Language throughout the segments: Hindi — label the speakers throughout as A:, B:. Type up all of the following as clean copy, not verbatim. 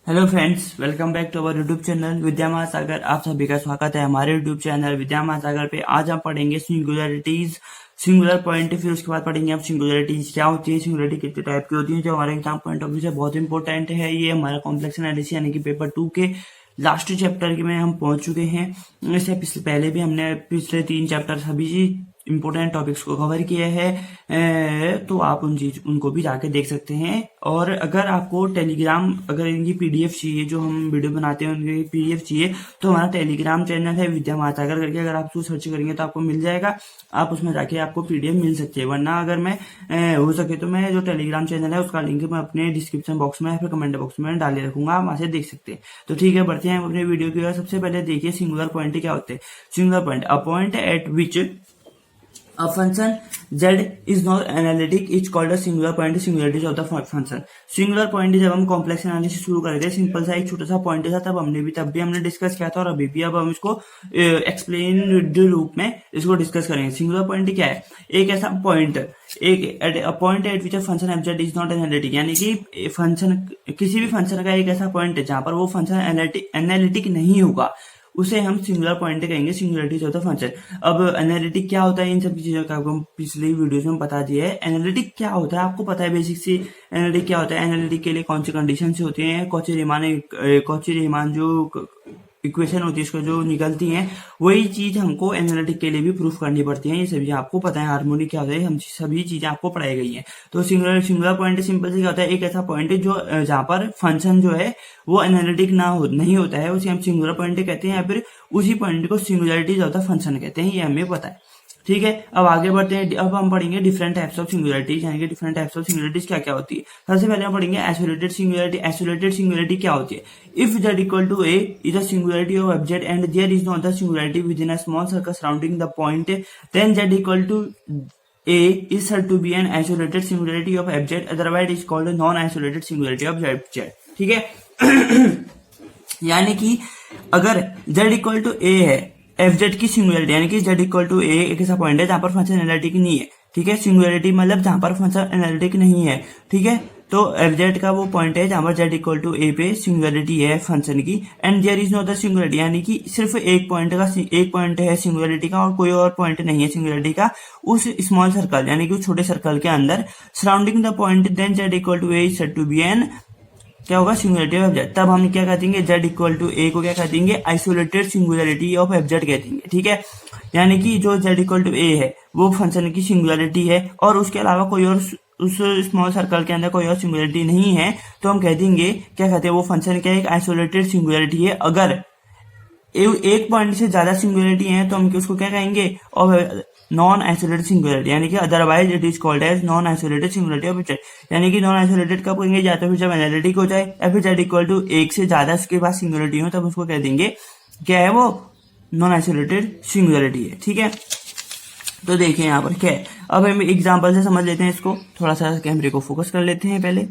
A: Hello friends, welcome back to our YouTube channel Vidya Mahasagar. आप सभी का स्वागत है हमारे यूट्यूब चैनल विद्या महासागर पे। आज हम पढ़ेंगे सिंगुलरिटीज, सिंगुलर पॉइंट, फिर उसके बाद पढ़ेंगे हम सिंगुलरिटीज क्या होती है, सिंगुलरिटी कितने टाइप की होती है, जो हमारे एग्जाम पॉइंट ऑफ व्यू से बहुत इंपॉर्टेंट है। ये हमारा कॉम्प्लेक्स एनालिसिस यानी कि पेपर 2 के लास्ट चैप्टर में हम पहुंच चुके हैं। इससे पहले भी हमने पिछले 3 चैप्टर सभी इंपोर्टेंट टॉपिक्स को कवर किया है, तो आप उनको भी जाके देख सकते हैं। और अगर आपको टेलीग्राम, अगर इनकी पीडीएफ चाहिए, जो हम वीडियो बनाते हैं उनकी पीडीएफ चाहिए, तो हमारा टेलीग्राम चैनल है विद्या महासागर करके, अगर आप उसको सर्च करेंगे तो आपको मिल जाएगा। आप उसमें जाके आपको पीडीएफ मिल सकती है। वरना अगर मैं हो सके तो मैं जो टेलीग्राम चैनल है उसका लिंक मैं अपने डिस्क्रिप्शन बॉक्स में या फिर कमेंट बॉक्स में डाले रखूंगा, आप वहां से देख सकते हैं। तो ठीक है, बढ़ते हैं अपने वीडियो की ओर। सबसे पहले देखिए सिंगुलर पॉइंट क्या होते हैं। Singular point, a point eight which a function z is not analytic is called a singular point, singularity of the function। Singular point जब हम कॉम्प्लेक्स एनालिसिस शुरू कर रहे थे, सिंपल सा एक छोटा सा पॉइंट था, तब भी हमने डिस्कस किया था, और अभी भी अब हम इसको एक्सप्लेन रूप में इसको डिस्कस करेंगे। सिंगुलर पॉइंट क्या है? एक ऐसा पॉइंट, एक point eight which a function f Z is not analytic, यानी कि फंक्शन, किसी भी फंक्शन का एक ऐसा पॉइंट है जहां पर वो फंक्शन एनालिटिक नहीं होगा, उसे हम सिंगुलर पॉइंट कहेंगे, सिंगुलरिटी ऑफ द फंक्शन। अब एनालिटिक क्या होता है, इन सब चीजों का आपको पिछली वीडियोस में बता दिया है। एनालिटिक क्या होता है आपको पता है, बेसिक सी एनालिटिक क्या होता है। एनालिटिक के लिए कौन सी कंडीशन होती है, कौची रीमान जो इक्वेशन होती है इसको जो निकलती है, वही चीज हमको एनालिटिक के लिए भी प्रूफ करनी पड़ती है। ये सभी आपको पता है। हार्मोनिक क्या होता है, हम सभी चीजें आपको पढ़ाई गई है। तो सिंगुलर पॉइंट सिंपल से क्या होता है, एक ऐसा पॉइंट है जो जहां पर फंक्शन जो है वो एनालिटिक नहीं होता है, उसे हम सिंगुलर पॉइंट कहते हैं, या फिर उसी पॉइंट को सिंगुलरिटीज ऑफ द फंक्शन कहते हैं। ये हमें पता है, ठीक है। अब आगे बढ़ते हैं। अब हम पढ़ेंगे डिफरेंट टाइप्स ऑफ सिंगुलरिटीज, यानी कि डिफरेंट टाइप्स ऑफ सिंगुलरिटीज क्या क्या होती है। सबसे पहले हम पढ़ेंगे आइसोलेटेड सिंगुलरिटी। आइसोलेटेड सिंगुलरिटी क्या होती है? If z equal to a is a singularity of f z and there is no other singularity within a small circle surrounding the point, then z equal to a is said to be an isolated singularity of f z, otherwise it is called a non isolated singularity of f z। ठीक है। यानी कि अगर z इक्वल टू a है, एफ जेड की सिंगुलरिटी, यानी कि z इक्वल टू a एक ऐसा पॉइंट है जहां पर फंक्शन एनालिटिक नहीं है, ठीक है। सिंगुलरिटी मतलब जहां पर फंक्शन एनालिटिक नहीं है, ठीक है। तो एफ जेड का वो पॉइंट है जहां पर z इक्वल टू a पे सिंगुलरिटी है फंक्शन की, and there is no other singularity, यानी कि सिर्फ एक पॉइंट है सिंगुलरिटी का, और कोई और पॉइंट नहीं है सिंगुलरिटी का उस स्मॉल सर्कल, यानी कि उस छोटे सर्कल के अंदर surrounding the point, then z equal to a is said to be an क्या होगा, सिंगुलरिटी ऑफ जेड। तब हम क्या कह देंगे, z इक्वल टू a को क्या कह देंगे, isolated singularity of f Z कह देंगे, ठीक है। यानी कि जो z इक्वल टू a है वो फंक्शन की सिंगुलरिटी है, और उसके अलावा कोई और उस स्मॉल सर्कल के अंदर कोई और सिंगुलरिटी नहीं है, तो हम कह देंगे, क्या कहते हैं, वो फंक्शन क्या एक आइसोलेटेड सिंगुलरिटी है। अगर एक पॉइंट से ज्यादा सिंगुलरिटी है तो हम उसको क्या कहेंगे, और नॉन आइसोलेटेड सिंगुलरिटी, यानी कि otherwise it is called as non isolated singularity of z. यानी कि नॉन आइसोलेटेड कब कहेंगे, या तो फिर जब एनालिटिक हो जाए, या फिर जेड इक्वल टू एक से ज्यादा उसके बाद सिंगुलरिटी हो, तब उसको कह देंगे क्या है, वो नॉन आइसोलेटेड सिंगुलरिटी है, ठीक है। तो देखिए यहाँ पर क्या है। अब हम एग्जाम्पल से समझ लेते हैं इसको, थोड़ा सा कैमरे को फोकस कर लेते हैं पहले।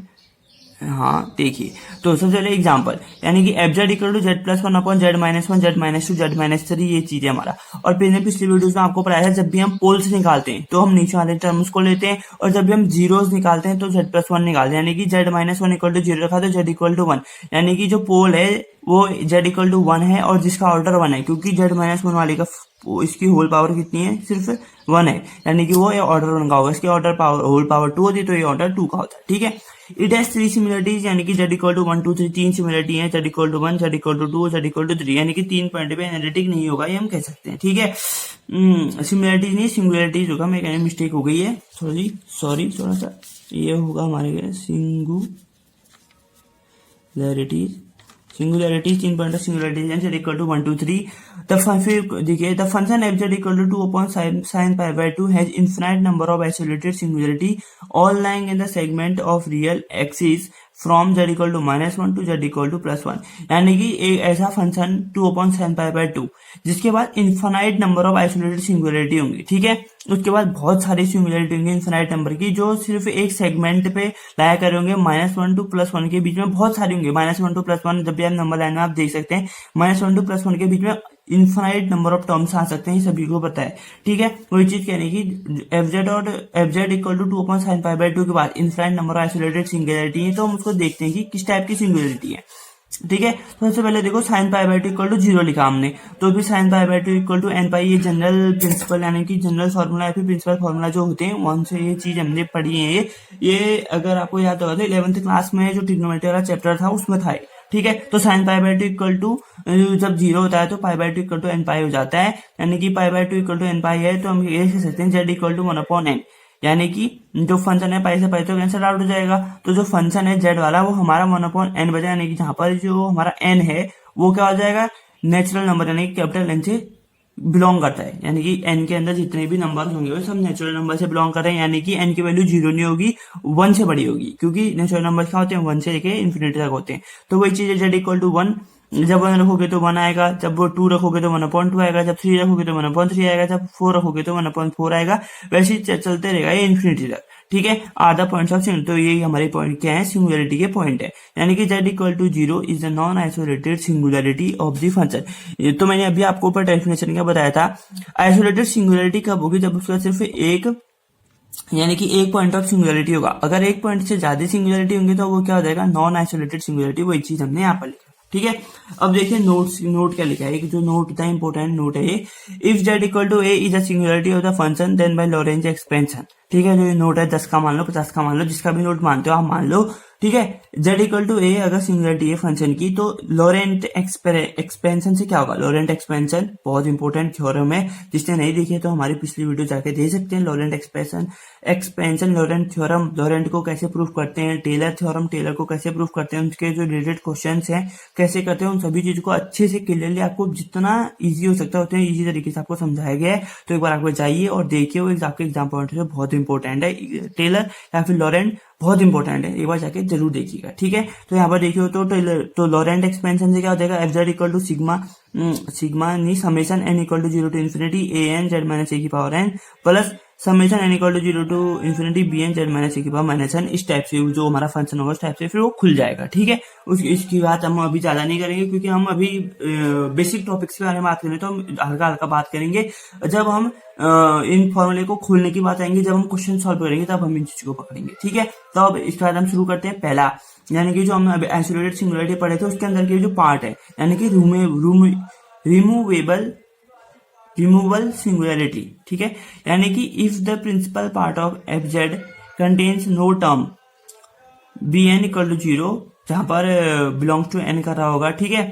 A: हाँ देखिए, तो सबसे पहले एग्जांपल, यानी कि f z equal to z plus one upon z minus one, z minus two, z minus three, ये चीज है हमारा। और पिछली वीडियोस में आपको पढ़ाया है, जब भी हम पोल्स निकालते हैं तो हम नीचे वाले टर्म्स को लेते हैं, और जब भी हम जीरोस निकालते हैं तो जेड प्लस वन निकालते हैं, यानी कि z minus one equal to zero रखा तो जेड इक्वल टू वन, यानी कि जो पोल है वो जेड इक्वल टू वन है, और जिसका ऑर्डर वन है, क्योंकि जेड माइनस वन वाले का इसकी होल पावर कितनी है, सिर्फ वन है, यानी कि वो ये ऑर्डर वन का होगा। इसकी order power whole power two होती है, तो ये ऑर्डर टू का होता है, ठीक है। इट हैज थ्री सिमिलरिटीज, यानी कि z equal to one two three, तीन सिमिलरिटी है, z equal to one, z equal to two, z equal to three, यानी कि तीन पॉइंट पे एनालिटिक नहीं होगा, ये हम कह सकते हैं, ठीक है। सिमिलरिटीज नहीं सिंगुलरिटीज होगा, मेरे कहने मिस्टेक हो गई है, सॉरी थोड़ा सा, ये होगा हमारे सिंगुलरिटीज, तीन पॉइंट सिंगुलरिटीज है, z equal to one two three. फिर देखिए, the function f z equal to two upon sine pi by two has infinite number of isolated singularity all lying in the segment of real axis from z equal to minus one to z equal to plus one, यानी कि एक ऐसा function two upon sine pi by two जिसके बाद infinite number of isolated singularity होंगी, ठीक है। उसके बाद बहुत सारी सिंगुलरिटी होंगी इनफिनाइट नंबर की, जो सिर्फ एक सेगमेंट पे लाया करे होंगे, minus one to plus one के बीच में बहुत सारी होंगी। Minus one to plus one, जब भी आप नंबर लाइन में आप देख सकते हैं, minus one to plus one के बीच में इनफाइनाइट नंबर ऑफ टर्म्स आ सकते हैं, सभी को पता है, ठीक है। वही चीज कहने की, f z equal to two upon sine pi by two के बाद infinite number of isolated singularity है, तो हम उसको देखते हैं कि किस टाइप की सिंगुलरिटी है। ठीक है। तो सबसे पहले देखो sine pi by two equal to 0 लिखा हमने, तो फिर sine pi by two equal to n pi, ये जनरल प्रिंसिपल यानी कि जनरल फॉर्मूला या फिर प्रिंसिपल फॉर्मूला जो होते हैं वहां से ये चीज हमने पढ़ी है। ये अगर आपको याद होगा तो 11th क्लास में जो ट्रिग्नोमेट्री वाला चैप्टर था उसमें था। ठीक है। तो sine pi by two equal to जब 0 होता है तो pi by two equal to n pi हो जाता है, यानी कि pi by two equal to n pi है तो हम ये कह सकते हैं जेड इक्वल टू 1/n, यानी कि जो फंक्शन है पाई से पाई तो कैंसिल आउट हो जाएगा। तो जो फंक्शन है जेड वाला वो हमारा 1/n बचा, यानी कि जहां पर जो हमारा n है वो क्या हो जाएगा, नेचुरल नंबर यानी कि कैपिटल N से बिलोंग करता है, यानी कि n के अंदर जितने भी नंबर होंगे वो सब नेचुरल नंबर से बिलोंग कर रहे हैं, यानी कि n की वैल्यू 0 नहीं होगी, 1 से बड़ी होगी, क्योंकि नेचुरल नंबर क्या होते हैं 1 से लेके इन्फिनिटी तक होते हैं। तो वही चीज है जेड इक्वल टू 1, जब 1 रखोगे तो 1 आएगा, जब वो 2 रखोगे तो 1/2 आएगा, जब 3 रखोगे तो 1/3 आएगा, जब 4 रखोगे तो 1/4 आएगा, वैसे ही चलते रहेगा ये इन्फिनिटी तक। ठीक है। Are the points of singularity, तो ये हमारे पॉइंट क्या है, सिंगुलरिटी के पॉइंट है, यानी कि z equal to 0 is the non isolated singularity of the function. तो मैंने अभी आपको ऊपर डेफिनेशन क्या बताया था, आइसोलेटेड सिंगुलरिटी कब होगी, जब उसका सिर्फ एक यानी कि एक पॉइंट ऑफ सिंगुलरिटी होगा। अगर एक पॉइंट से ज्यादा सिंगुलरिटी होंगे तो वो क्या हो जाएगा, नॉन आइसोलेटेड सिंगुलरिटी। वही चीज हमने यहाँ पर लिखा। ठीक है। अब देखिए नोट क्या लिखा है, कि जो नोट था इंपोर्टेंट नोट है ये, if z equal to a is a singularity of the function then by Laurent expansion. ठीक है। जो ये नोट है 10 का मान लो, 50 का मान लो, जिसका भी नोट मानते हो आप मान लो। ठीक है। z इक्वल टू a अगर सिंगुलरिटी है फंक्शन की, तो लॉरेंट एक्सपेंशन से क्या होगा, लॉरेंट एक्सपेंशन बहुत इंपॉर्टेंट थ्योरम है, जिसने नहीं देखे तो हमारी पिछली वीडियो जाके देख सकते हैं। Laurent expansion Laurent theorem, Laurent को कैसे प्रूफ करते हैं, टेलर थ्योरम टेलर को कैसे प्रूफ करते हैं, उनके जो रिलेटेड क्वेश्चंस हैं कैसे करते हैं, उन सभी चीज को अच्छे से क्लियरली आपको जितना इजी हो सकता है उतने इजी तरीके से आपको समझाया गया है। तो एक बार आपको जाइए और देखिए, वो आपके एग्जाम पॉइंट से बहुत इंपॉर्टेंट है। टेलर या फिर लॉरेंट बहुत इंपॉर्टेंट है, एक बार जाके जरूर देखिएगा। ठीक है। तो यहाँ पर देखिए तो लॉरेंट एक्सपेंशन से क्या हो जाएगा, f z equal to sigma नहीं summation n equal to 0 to infinity a n z minus a की power n plus summation n equal to 0 to infinity b n z minus a की पावर माइनस एन। इस टाइप से जो हमारा फंक्शन होगा उस टाइप से फिर वो खुल जाएगा। ठीक है। इसकी बात हम अभी ज्यादा नहीं करेंगे, क्योंकि हम अभी बेसिक टॉपिक्स के बारे में बात करेंगे तो हम हल्का हल्का बात करेंगे। जब हम इन फॉर्मूले को खोलने की बात आएंगे, जब हम क्वेश्चन सॉल्व करेंगे तब हम इन चीजों को पकड़ेंगे। ठीक है। तो अब इसके बाद हम शुरू करते हैं पहला, यानी कि जो हम आइसोलेटेड सिंगुलरिटी पढ़े थे उसके अंदर के जो पार्ट है, यानी कि रिमूवल सिंगुलरिटी। ठीक है। यानी कि if the principal part of f z contains no term b n equal to 0, जहां पर बिलोंग्स टू एन कर रहा होगा। ठीक है।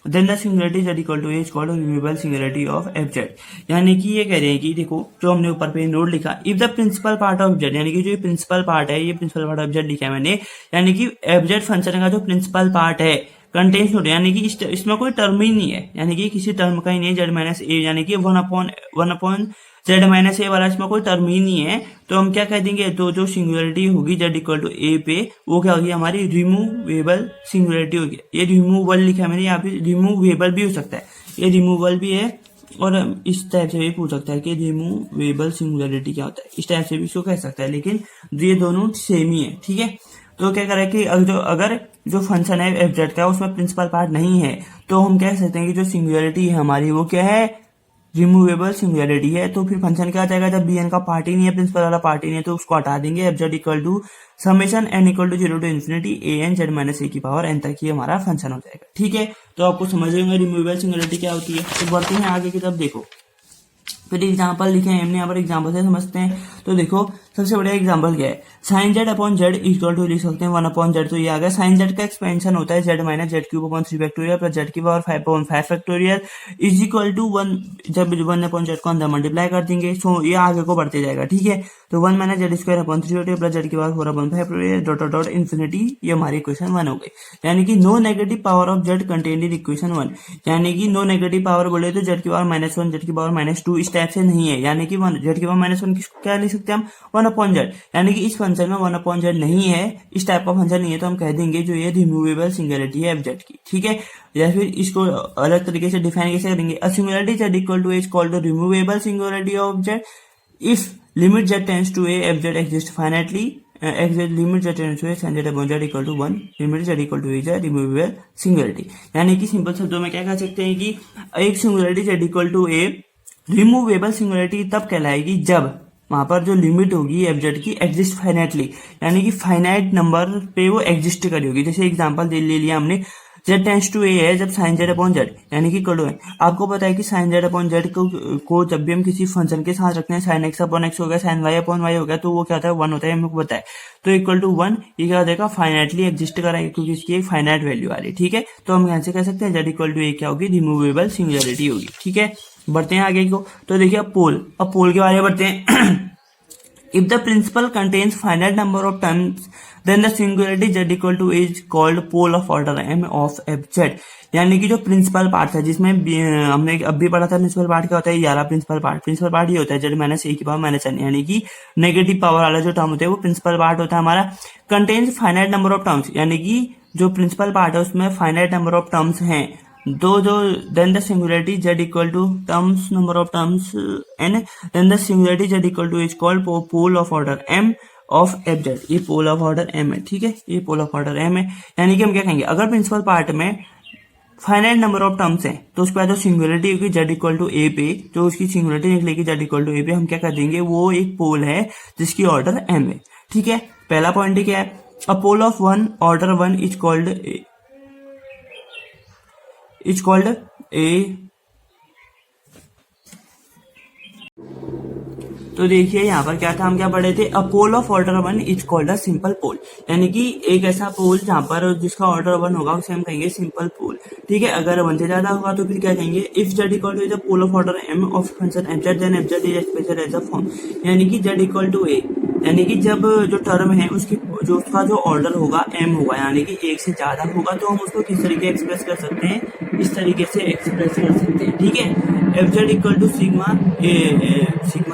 A: Then the singularity z equal to a is called removable singularity of f z. यानी कि ये कह रहे हैं कि देखो जो हमने ऊपर पे नोट लिखा, if the principal part of z, यानी कि जो प्रिंसिपल पार्ट है, ये प्रिंसिपल पार्ट ऑफ जेड लिखा है मैंने, यानी कि एफ जेड फंक्शन का जो प्रिंसिपल पार्ट है कंटेन्स नोट, यानी कि इसमें कोई टर्म ही नहीं है, यानी कि किसी टर्म का ही नहीं है, जेड माइनस ए, यानी कि वन अपॉन जेड माइनस ए वाला इसमें कोई टर्म ही नहीं है। तो हम क्या कह देंगे, तो जो सिंगुलरिटी होगी जेड इक्वल टू ए पे, वो क्या होगी, हमारी रिमूवेबल सिंगुलरिटी होगी। ये रिमूवल लिखा है मैंने, यहाँ पे रिमूवेबल भी हो सकता है, ये रिमूवल भी है, और इस टाइप से भी पूछ सकता है कि रिमूवेबल सिंगुलरिटी क्या होता है, इस टाइप से भी इसको कह सकता है, लेकिन ये दोनों सेम ही है। ठीक है। तो क्या करें कि अगर जो फंक्शन है एफ जेड का उसमें प्रिंसिपल पार्ट नहीं है, तो हम कह सकते हैं कि जो सिंगुलरिटी है हमारी वो क्या है, रिमूवेबल सिंगुलरिटी है। तो फिर फंक्शन क्या आ जाएगा, जब बी एन का पार्ट ही नहीं है, प्रिंसिपल वाला पार्ट ही नहीं है, तो उसको हटा देंगे। F z equal to summation n equal to 0 to infinity a n z minus a की पावर एन तक ही हमारा फंक्शन हो जाएगा। ठीक है। तो आपको समझ रहे रिमूवेबल सिंगुलरिटी क्या होती है। तो बढ़ते हैं आगे की तरफ। देखो फिर एग्जाम्पल लिखे हैं हमने, यहाँ पर एग्जाम्पल से समझते हैं। तो देखो सबसे बड़ा एग्जाम्पल क्या है, sine z upon z equal to लिख सकते हैं 1 अपॉन जेड। तो ये आ गया, साइन जेड का एक्सपेंशन होता है z minus z cube upon 3 factorial plus z की power 5 upon 5 factorial is equal to 1, जब 1 अपॉन जेड को अंदर मल्टीप्लाई कर देंगे सो ये आगे को बढ़ते जाएगा। ठीक है। तो 1 माइनस जेड स्क्वायर अपॉन 3 होते प्लस जेड की power 4 upon 5 factorial dot dot dot infinity, ये हमारी इक्वेशन 1 हो गई। यानी कि no negative power of z contained in equation 1, यानी कि नो नेगेटिव पावर बोले तो जेड की पावर -1 जेड की पावर -2 इस टाइप से नहीं है, यानी कि जेड की पावर -1 क्या लिख सकते हैं हम, 1 अपॉन जेड, यानी कि इस फंक्शन में 1 अपॉन जेड नहीं है, इस टाइप का फंक्शन नहीं है, तो हम कह देंगे जो ये रिमूवेबल सिंगुलरिटी है एफ जेड की। ठीक है। या फिर इसको अलग तरीके से डिफाइन कैसे करेंगे, a singularity z equal to a is called removable singularity of z if limit z tends to a f z exist finitely limit z tends to a sin z upon z equal to 1 limit z equal to is a removable singularity. यानी कि सिंपल शब्दों में क्या कह सकते हैं कि एक singularity z equal to a removable singularity तब कहलाएगी जब वहां पर जो लिमिट होगी एफ जेड की एग्जिस्ट फाइनाइटली, यानी कि फाइनाइट नंबर पे वो एग्जिस्ट करी होगी। जैसे एग्जांपल ले लिया हमने, जेड टेंस टू ए है जब साइन जेड अपॉन जेड यानी कि इक्वल टू है। आपको पता है कि साइन जेड अपॉन जेड को जब भी हम किसी फंक्शन के साथ रखते हैं, साइन एक्स अपॉन एक्स हो गया, साइन वाई अपॉन वाई हो गया, तो वो क्या होता है 1 होता है, हमको पता है। तो इक्वल टू 1 ये क्या हो जाएगा, फाइनाइटली एग्जिस्ट कराएंगे क्योंकि इसकी एक फाइनाइट वैल्यू आ रही है। ठीक है, तो हम यहाँ से कह सकते हैं जेड इक्वल टू ए क्या होगी, रिमूवेबल सिंगुलरिटी होगी। ठीक है, बढ़ते हैं आगे को। तो देखिए अब पोल के बारे में बढ़ते हैं। If the principal contains finite number of terms, then the singularity z equal to is called pole of order m of fz। यानी कि जो प्रिंसिपल पार्ट है, जिसमें हमने अभी पढ़ा था प्रिंसिपल पार्ट क्या होता है, 11 प्रिंसिपल पार्ट ये होता है z माइनस ए की पावर माइनस n, यानी कि नेगेटिव पावर वाला जो टर्म होता है वो प्रिंसिपल पार्ट होता है हमारा। Contains finite number of terms, यानी कि जो प्रिंसिपल पार्ट है उसमें फाइनाइट नंबर ऑफ टर्म्स हैं, दो जो then the singularity z equal to terms number of terms n, then the singularity z equal to is called pole of order m of fz। ये पोल ऑफ ऑर्डर m है। ठीक है, ये पोल ऑफ ऑर्डर m है, यानी कि हम क्या कहेंगे, अगर प्रिंसिपल पार्ट में फाइनाइट नंबर ऑफ टर्म्स हैं तो उसके बाद जो सिंगुलरिटी होगी z इक्वल टू a पे, जो उसकी सिंगुलरिटी निकलेगी z इक्वल टू a पे, हम क्या कर देंगे, वो एक पोल है जिसकी ऑर्डर m है। ठीक है, पहला पॉइंट क्या है, a pole of one order one is called a. तो देखिए यहाँ पर क्या था, हम क्या पढ़े थे, a pole of order one is called a simple pole, यानी कि एक ऐसा पोल जहां पर जिसका ऑर्डर वन होगा उसे हम कहेंगे सिंपल पोल। ठीक है, अगर वन से ज्यादा होगा तो फिर क्या कहेंगे, if z equal to is a pole of order m of function f z then f z is expressed as a form, यानी कि जेड इक्वल टू ए, यानी कि जब जो टर्म है उसका जो ऑर्डर होगा m होगा, यानी कि एक से ज्यादा होगा, तो हम उसको किस तरीके एक्सप्रेस कर सकते हैं, इस तरीके से एक्सप्रेस कर सकते हैं। ठीक है, f z equal to sigma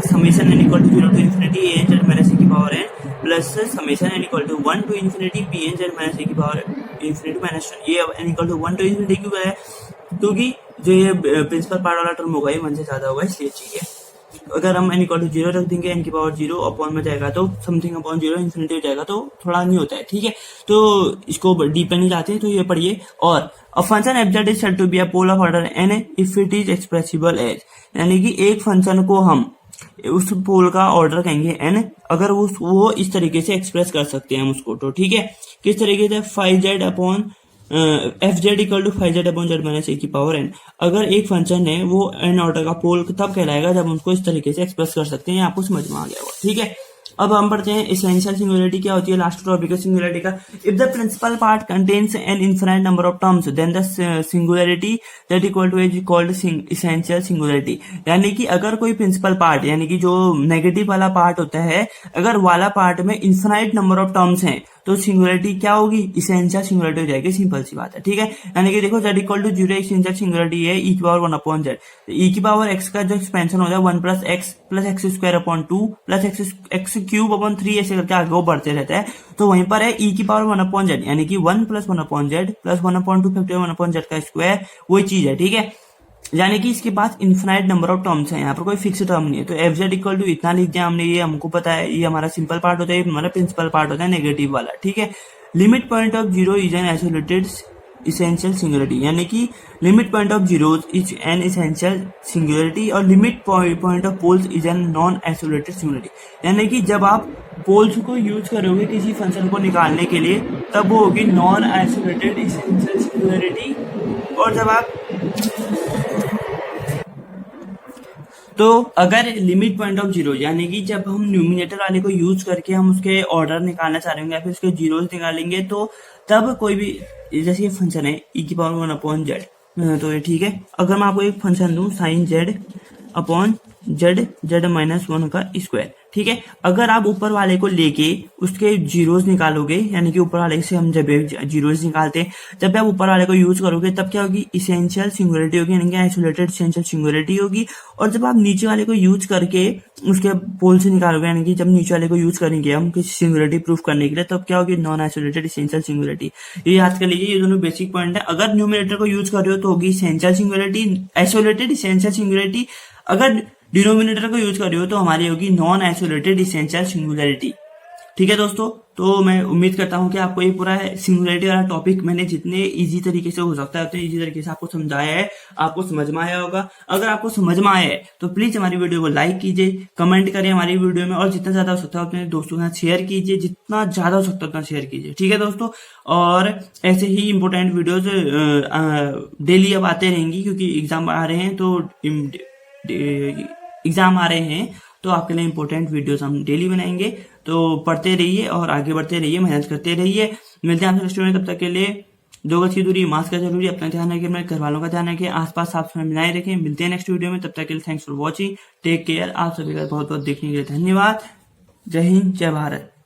A: summation n equal to 0 to infinity a n z minus a की power n plus summation n equal to 1 to infinity b n z minus a की पावर इन्फिनिटी माइनस 1। ये n equal to 1 to infinity क्यों है, क्योंकि जो ये प्रिंसिपल पार्ट वाला टर्म होगा ये 1 से ज्यादा होगा, इसलिए चाहिए। अगर हम n इक्वल टू 0 रख देंगे, n की पावर 0 अपॉन में जाएगा तो समथिंग अपॉन 0 इन्फिनिटी हो जाएगा, तो थोड़ा नहीं होता है। ठीक है, तो इसको डीप नहीं जाते हैं, तो ये पढ़िए। और a function f z is said to be a pole of order n if it is expressible as, यानी कि एक फंक्शन को हम उस पोल का ऑर्डर कहेंगे n अगर वो इस तरीके से एक्सप्रेस कर सकते हैं हम उसको। तो ठीक है, किस तरीके से, five z upon f z equal to five z upon z minus a की पावर एन। अगर एक फंक्शन है वो एन ऑर्डर का पोल तब कहलाएगा जब हम उसको इस तरीके से एक्सप्रेस कर सकते हैं। आपको समझ में आ गया होगा। ठीक है, अब हम पढ़ते हैं एसेंशियल सिंगुलरिटी क्या होती है, लास्ट टॉपिक है सिंगुलरिटी का। If the principal part contains an infinite number of terms then the singularity that equal to is called essential singularity, यानी कि अगर कोई प्रिंसिपल पार्ट, यानी कि जो नेगेटिव वाला पार्ट होता है, अगर वाला पार्ट में इनफिनाइट नंबर ऑफ टर्म्स हैं तो सिंगुलरिटी क्या होगी, एसेंशियल सिंगुलरिटी हो जाएगी। सिंपल सी बात है। ठीक है, यानी कि देखो z equal to 0 essential singularity है e की पावर 1 अपॉन जेड, e की पावर x का जो एक्सपेंशन हो जाए 1 plus x square upon 2 plus x cube upon 3 ऐसे करके आगे वो बढ़ते रहता है। तो वहीं पर है e की पावर 1 अपॉन जेड, यानी कि 1 plus 1 upon Z plus 1 upon 2 factor 1 upon Z का स्क्वायर, वही चीज है। ठीक है, यानी कि इसके पास इन्फिनाइट नंबर ऑफ टर्म्स हैं, यहाँ पर कोई फिक्स टर्म नहीं है। तो एफ जेड इक्वल टू इतना लिख दिया हमने, ये हमको पता है, ये हमारा सिंपल पार्ट होता है, ये हमारा प्रिंसिपल पार्ट होता है नेगेटिव वाला। ठीक है, limit point of zero is an isolated essential singularity, यानी कि limit point of zero is an essential singularity और limit point of poles is a non isolated singularity, यानी कि जब आप पोल्स को यूज करोगे किसी फंक्शन को निकालने के लिए तब वो होगी नॉन आइसोलेटेड इसेंशियल सिंगुलरिटी। और जब आप तो अगर लिमिट पॉइंट ऑफ जीरो, यानी कि जब हम न्यूमिनेटर वाले को यूज करके हम उसके ऑर्डर निकालना चाह रहे होंगे या फिर उसके जीरोस निकालेंगे, तो तब कोई भी, जैसे ये फंक्शन है e की पावर 1 अपॉन जेड, तो ये ठीक है, अगर मैं आपको एक फंक्शन दूं sine z upon z minus 1 का स्क्वायर, ठीक है, अगर आप ऊपर वाले को लेके उसके जीरोस निकालोगे, यानी कि ऊपर वाले से हम जब जीरोस निकालते हैं, जब आप ऊपर वाले को यूज करोगे तब क्या होगी, इसेंशियल सिंगुलरिटी होगी, यानी कि आइसोलेटेड इसेंशियल सिंगुलरिटी होगी। और जब आप नीचे वाले को यूज करके उसके पोल से निकालोगे, यानी कि जब नीचे वाले को यूज करेंगे हम किसी सिंगुलरिटी प्रूफ करने के लिए, तब क्या होगी, नॉन आइसोलेटेड इसेंशियल सिंगुलरिटी। ये याद कर लीजिए, ये दोनों बेसिक पॉइंट है। अगर न्यूमरेटर को यूज कर रहे हो तो होगी essential singularity, isolated essential singularity. अगर डिनोमिनेटर को यूज कर रहे हो तो हमारी होगी नॉन आइसोलेटेड इसेंशियल सिंगुलरिटी। ठीक है दोस्तों, तो मैं उम्मीद करता हूं कि आपको ये पूरा सिंगुलरिटी वाला टॉपिक मैंने जितने इजी तरीके से हो सकता है उतने इजी तरीके से आपको समझाया है, आपको समझ में आया होगा। अगर आपको समझ में आया है तो प्लीज हमारी वीडियो को लाइक कीजिए, कमेंट करें हमारी वीडियो में, और जितना ज्यादा हो सकता है अपने दोस्तों के साथ शेयर कीजिए, जितना ज्यादा हो सकता है उतना शेयर कीजिए। ठीक है दोस्तों, और ऐसे ही इंपॉर्टेंट वीडियोज डेली अब आते रहेंगी, क्योंकि एग्जाम आ रहे हैं, तो एग्जाम आ रहे हैं तो आपके लिए इंपॉर्टेंट वीडियोस हम डेली बनाएंगे। तो पढ़ते रहिए और आगे बढ़ते रहिए, मेहनत करते रहिए। मिलते हैं आपसे नेक्स्ट वीडियो में, तब तक के लिए 2 गज की दूरी, मास्क का जरूरी, अपना ध्यान रखें, अपने घर वालों का ध्यान रखें, आसपास साफ सफाई बनाए रखें। मिलते हैं नेक्स्ट वीडियो में, तब तक के लिए thanks for watching, take care. आप सभी का बहुत बहुत देखने के लिए धन्यवाद। जय हिंद, जय भारत।